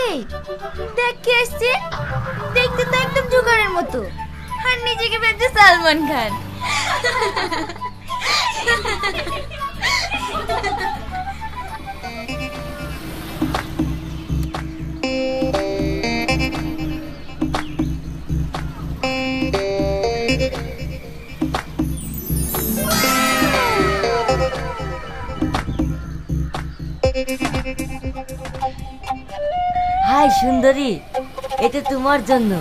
এই দেখ কে এসছে, দেখতে তো একদম জোগাড়ের মতো, আর নিজেকে ভাবছে সালমান খান। হাই সুন্দরী, এটা তোমার জন্য।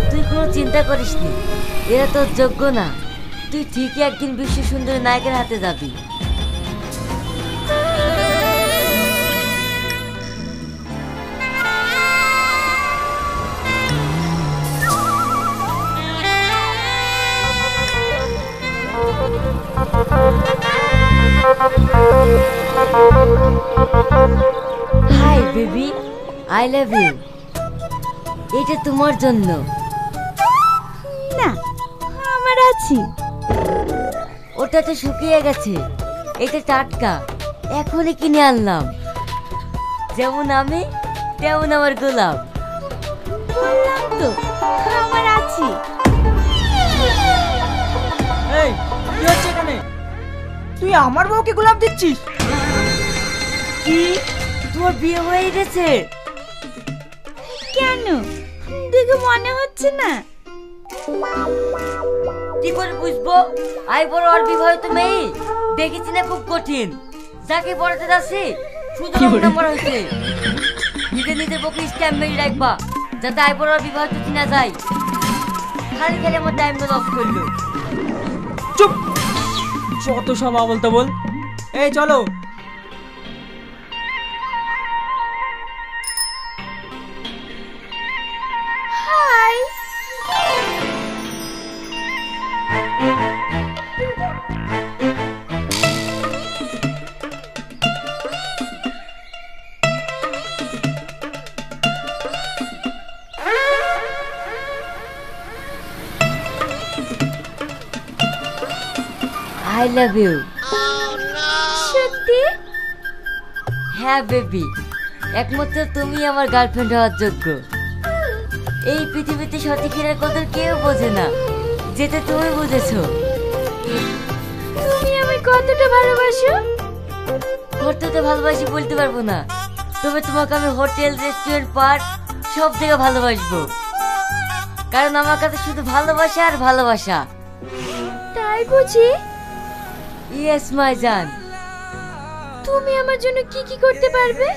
তুই কোনো চিন্তা করিস নি, এরা তোর যোগ্য না। তুই ঠিকই একদিন বিশ্ব সুন্দরী নায়কের হাতে যাবি। Hi baby, I love you. এটা তোমার জন্য। না, আমার আছে। ওটা তো শুকিয়ে গেছে, এটা টাটকা, এখনই কিনে আনলাম। যেমন আমি তেমন আমার গোলাপ। বললাম তো আমার আছে। এই কি হচ্ছে এখানে? তুই আমার বউকে গোলাপ দিচ্ছিস? কি, তোমার বিয়ে হয়ে গেছে? কেন, দেখে মনে হচ্ছে না? কি করে বুঝবো? আই বড় আর বিবাহিত মেয়ে দেখেছি না, খুব কঠিন। যাকে পড়াতে যাচ্ছে শুধু নাম্বার হয়েছে। নিজের পক্ষে স্ট্যাম্প মেরে রাখবা, যাতে আই বড় আর বিবাহিত চিনা যায়। খালি খালি আমার টাইম লস করলো। চুপ, যত সব বলতে বল। এই চলো। হাই। I love you. সত্যি? হ্যাঁ বেবি, একমাত্র তুমি আমার গার্লফ্রেন্ড হওয়ার যোগ্য। এই পৃথিবীতে সতীকিনের কদর কেউ বোঝে না, যেটা তুমি বুঝেছো। তুমি আমায় কতটা ভালোবাসো? কতটা ভালোবাসি বলতে পারবো না, তবে তোমাকে আমি হোটেল, রেস্টুরেন্ট, পার্ক সব থেকে ভালোবাসবো। কারণ আমার কাছে শুধু ভালোবাসা আর ভালোবাসা। তাই বুঝি? ইয়েস মাই জান। তুমি আমার জন্য কি কি করতে পারবে?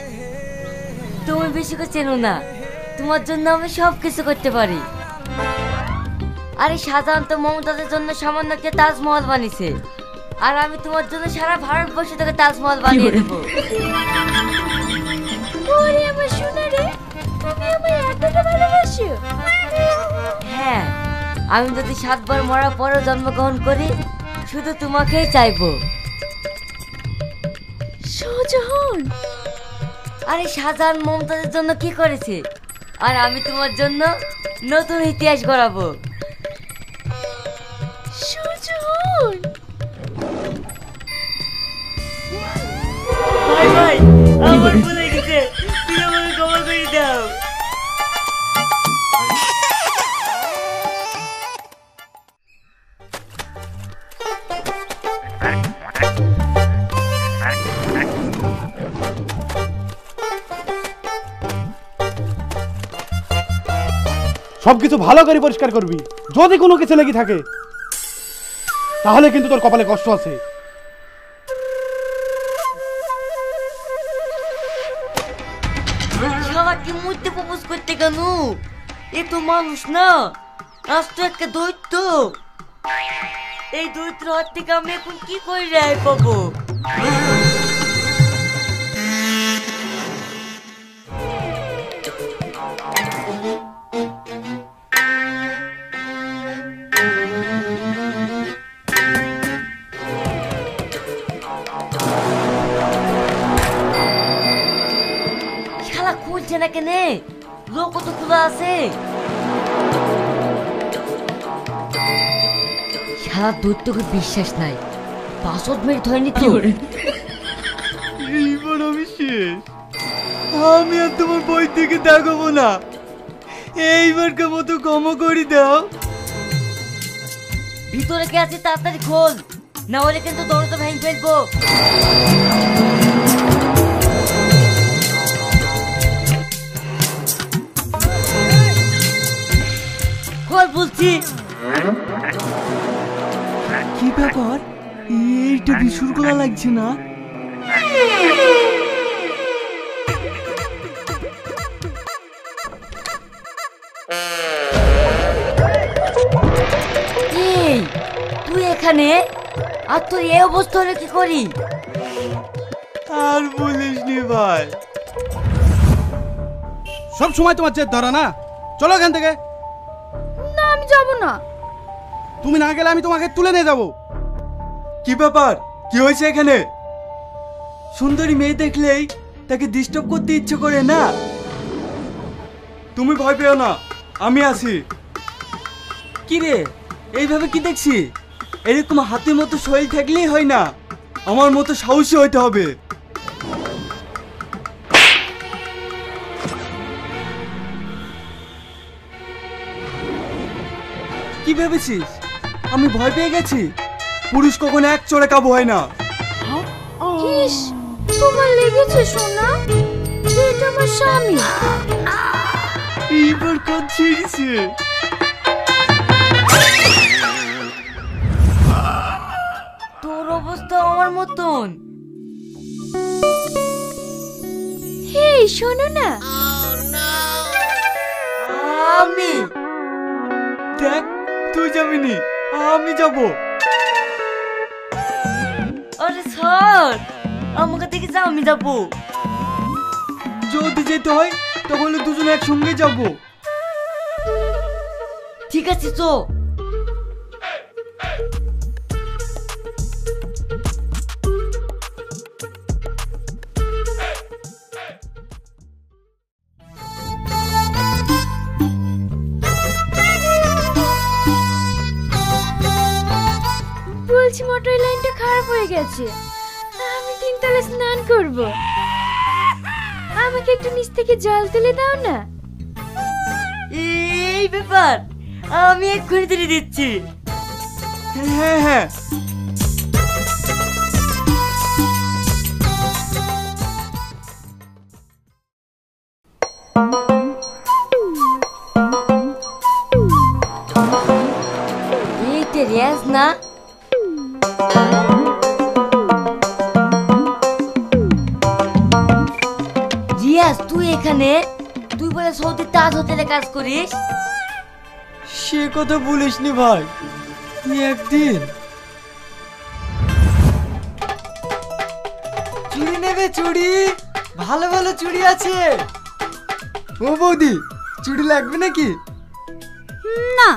তুমি বেশি করে চেনো না, তোমার জন্য আমি সব কিছু করতে পারি। আরে সাধারণত মমতাজের জন্য সামান্য একটা তাজমহল বানিয়েছে, আর আমি তোমার জন্য সারা ভারতবর্ষ থেকে তাজমহল বানিয়ে দেবো। ওরে আমার সোনা রে, তুমি আমায় এতটা ভালোবাসো? হ্যাঁ, আমি যদি 7 বার মরার পরেও জন্মগ্রহণ করি, শুধু তোমাকেই চাইবো। শাহজাহান? আরে শাহজাহান মমতাজের জন্য কি করেছে, আর আমি তোমার জন্য নতুন ইতিহাস গড়াবো। শাহজাহান? ভাই ভাই, আমার ভুলে গেছে, তুই আমাকে ক্ষমা করে দাও। সবকিছু ভালো করে পরিষ্কার করবি। যদি কোনো কিছু লেগে থাকে তাহলে কিন্তু তোর কপালে কষ্ট আছে। শালা কি মধ্যে প্রপোজ করতে কেন? এ তো মানুষ না, আজ তো একটা দৈত্য। এই দৈত্য হাত থেকে আমি এখন কি করে রেহাই পাবো? শালা খুলছে না কেনে? লোক তো খোলা আছে। শালা দৈত্যকে বিশ্বাস নাই, পাসওয়ার্ড মেরে ধরেনি তো? এইবার আমি শেষ। আমি আর তোমার বই থেকে দেখাবো না। এইবারকে মতো ক্ষমা করে দাও। ভিতরে কে আছে তাড়াতাড়ি খোল, না হলে কিন্তু দরজা ভেঙে ফেলবো। খোল বলছি। কি ব্যাপার, এইটা বিশুর গলা লাগছে না? এই তুই এখানে, আর তোর এই অবস্থা হলে কি করি? আর বলিস নি ভাই। সব সময় তোমার জেদ ধরা না। চলো এখান থেকে। না আমি যাব না। তুমি না গেলে আমি তোমাকে তুলে নিয়ে যাবো। কি ব্যাপার, কি হয়েছে এখানে? সুন্দরী মেয়ে দেখলেই তাকে ডিস্টার্ব করতে ইচ্ছে করে না? তুমি ভয় পেও না, আমি আছি। কি রে, এইভাবে কি দেখছি? এরকম হাতের মতো শরীর থাকলেই হয় না, আমার মতো সাহসী হইতে হবে। কি ভেবেছিস আমি ভয় পেয়ে গেছি? পুরুষ কখনো এক চড়ে কাবু হয় না। ইস, তোমার লেগেছে সোনা? এটা আমার স্বামী। এইবার কাজ ছেড়েছে। তোর অবস্থা আমার মতন। হেই শোনো না। আমি দেখ, তুই যাবি নি, আমি যাব। আরে স্যার, আমাকে দেখে যা, আমি যাবো। যদি যেতে হয় তাহলে দুজনে একসঙ্গে যাব। ঠিক আছে তো। বলছি মোটর লাইনটা খারাপ হয়ে গেছে, আমি তিনতলা স্নান করব। আমাকে একটু নিচ থেকে জল তুলে দাও না। এই ব্যাপার, আমি এক্ষুনি তুলে দিচ্ছি। হ্যাঁ হ্যাঁ। এইটা রেস না? রিয়াজ তুই এখানে? তুই বলে সৌদি তাজ হোটেলে কাজ করিস? সে কথা বলিস নি ভাই। একদিন চুড়ি নেবে, চুড়ি ভালো ভালো চুড়ি আছে। ও বৌদি, চুড়ি লাগবে নাকি? না।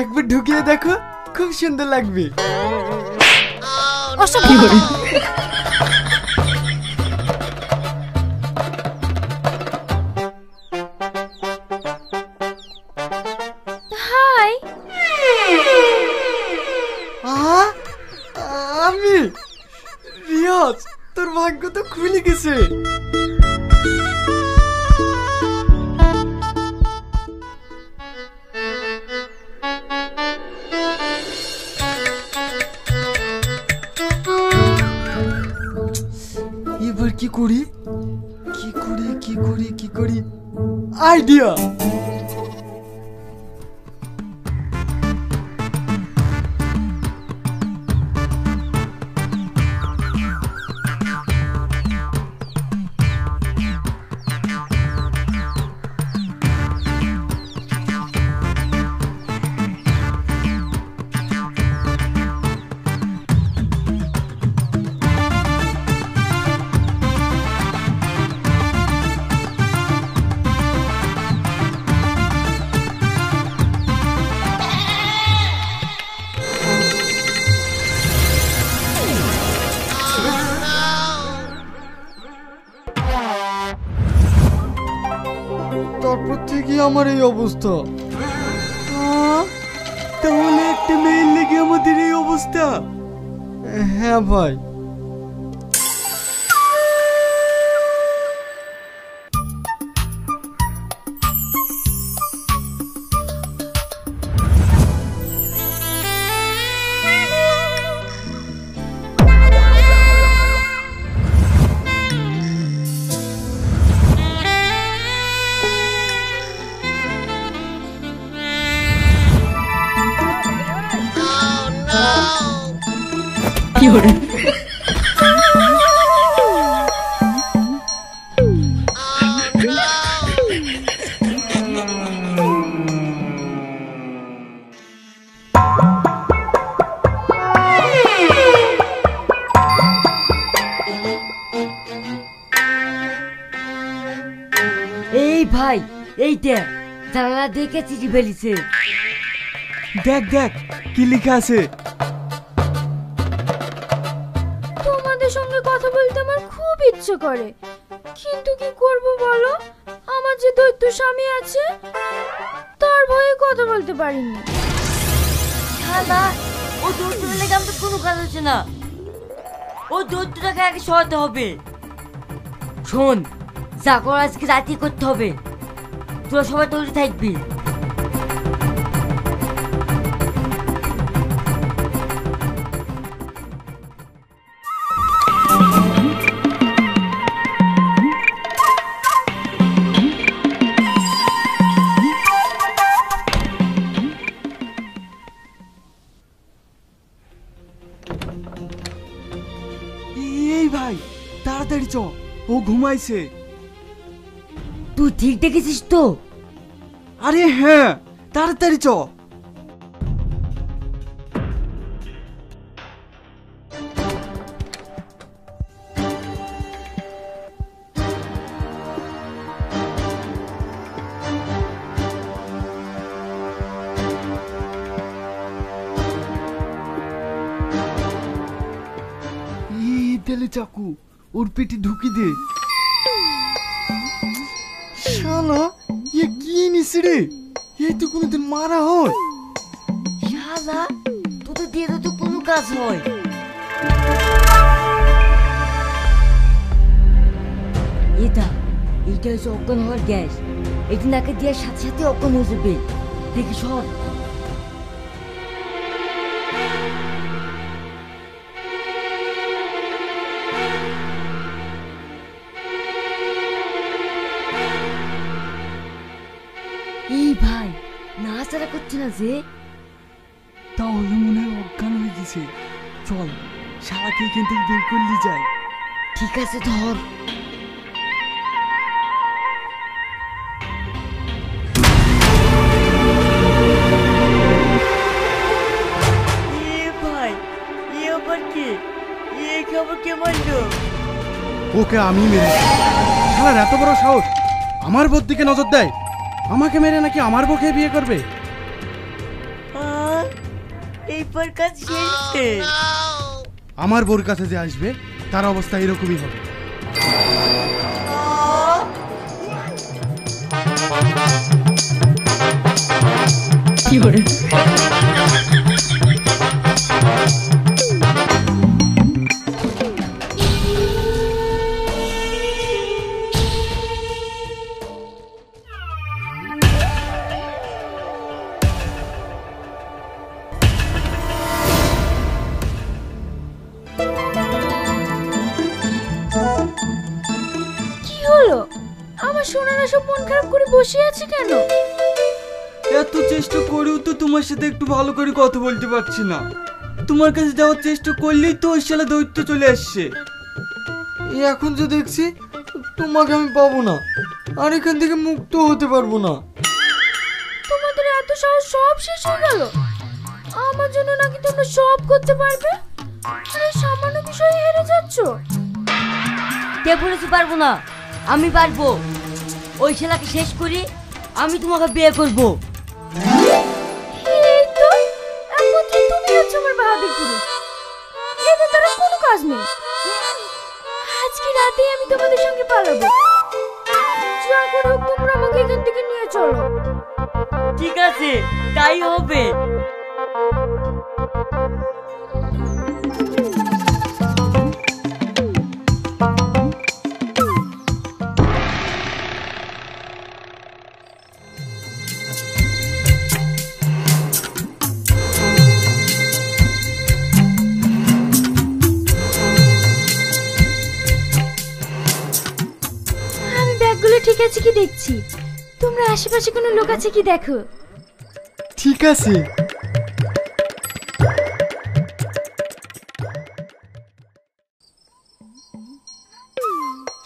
একবার ঢুকিয়ে দেখো, খুব সুন্দর লাগবে। হাই। আমি রিয়াজ, তোর ভাগ্য তো খুলে গেছে। এবার কি করি, কি করি, কি করি, কি করি? আইডিয়া! তারপর থেকে আমার এই অবস্থা। তাহলে একটা মেয়ের লেগে আমাদের এই অবস্থা। অবস্থা? হ্যাঁ ভাই। এই ভাই, এই দেখ জানালা দেখে চিঠি ফেলিছে। দেখ দেখ কি লেখা আছে। তোমাদের সঙ্গে কথা বলতে আমার খুব ইচ্ছে করে, কিন্তু কি করব বলো, আমার যে দৈত্য স্বামী আছে তার ভয়ে কথা বলতে পারিনি। শালা, ও দৌড়তে লেগে আমাদের কোনো কাজ হচ্ছে না। ও দৌড়টাকে আগে সরাতে হবে। শোন, যা কর আজকে রাতে করতে হবে। তোরা সবাই তৈরি থাকবি। এই ভাই তাড়াতাড়ি চ, ও ঘুমাইছে। তুই ঠিক দেখেছিস তো? আরে হ্যাঁ, তাড়াতাড়ি চ। তেলে চাকু ওর পেটে ঢুকি দে। শালা, এ কি নিছে রে? এই তো কোনোদিন মারা হয়? শালা, তোদের দিয়ে তো কোনো কাজ হয়। এটা হচ্ছে অজ্ঞান হওয়ার গ্যাস। এটি নাকে দেওয়ার সাথে সাথে অজ্ঞান হয়ে যাবে। দেখি সর। এই ভাই, নাড়াচাড়া করছে না যে? তাহলে মনে হয় অজ্ঞান হয়ে গেছে। চল, শালাকে এখান থেকে বের করলি যায়। ঠিক আছে, ধর। ভাই, এ আবার কে? এই খবর কে মারলো? ওকে আমি মেরেছি। শালার এত বড় সাহস, আমার বোর দিকে নজর দেয়। আমাকে মেরে নাকি আমার বউকে বিয়ে করবে? এইবার কাজ শেষ। আমার বোর কাছে যে আসবে তার অবস্থা এরকমই হবে। কি করে? আমার সোনারা সব মন খারাপ করে বসে আছে কেন? এত চেষ্টা করেও তো তোমার সাথে একটু ভালো করে কথা বলতে পারছি না। তোমার কাছে যাওয়ার চেষ্টা করলেই তো ওই শালা দৈত্য চলে আসছে। এখন যে দেখছি তোমাকে আমি পাবো না, আর এখান থেকে মুক্ত হতে পারবো না। তোমাদের এত সাহস সব শেষ হয়ে গেল? আমার জন্য নাকি তোমরা সব করতে পারবে, আর এই সামান্য বিষয়ে হেরে যাচ্ছ? কে বলেছি পারবো না? আমি পারবো। ওই শালাকে শেষ করি, আমি তোমাকে বিয়ে করবো। এই তো একমাত্র তুমি হচ্ছে আমার বাহাদুর পুরুষ। এদের দ্বারা কোনো কাজ নেই। আজকে রাতেই আমি তোমাদের সঙ্গে পালাবো। যা করে হোক তোমরা আমাকে এখান থেকে নিয়ে চলো। ঠিক আছে, তাই হবে। আছে কি দেখছি। তোমরা আশেপাশে কোনো লোক আছে কি দেখো। ঠিক আছে।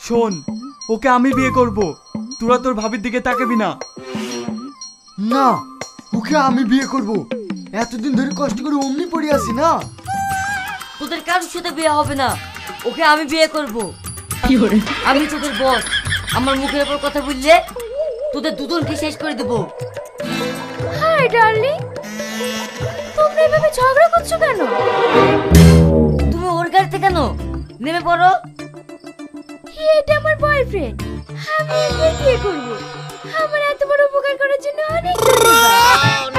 শোন, ওকে আমি বিয়ে করব, তোরা তোর ভাবির দিকে তাকাবি না। না, ওকে আমি বিয়ে করব। এতদিন ধরে কষ্ট করে অমনি পড়ে আছি না। তোদের কারোর সাথে বিয়ে হবে না, ওকে আমি বিয়ে করব। আমি তোদের বস, আমার মুখের উপর কথা বললে তোদের দুজনকে শেষ করে দেবো। হাই ডার্লিং, তোমরা এভাবে ঝগড়া করছো কেন? তুমি ওর গাড়িতে কেন? নেমে পড়ো। এটা আমার বয়ফ্রেন্ড, আমি ওকে বিয়ে করব। আমার এত বড় উপকার করার জন্য অনেক ধন্যবাদ।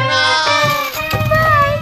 বাই।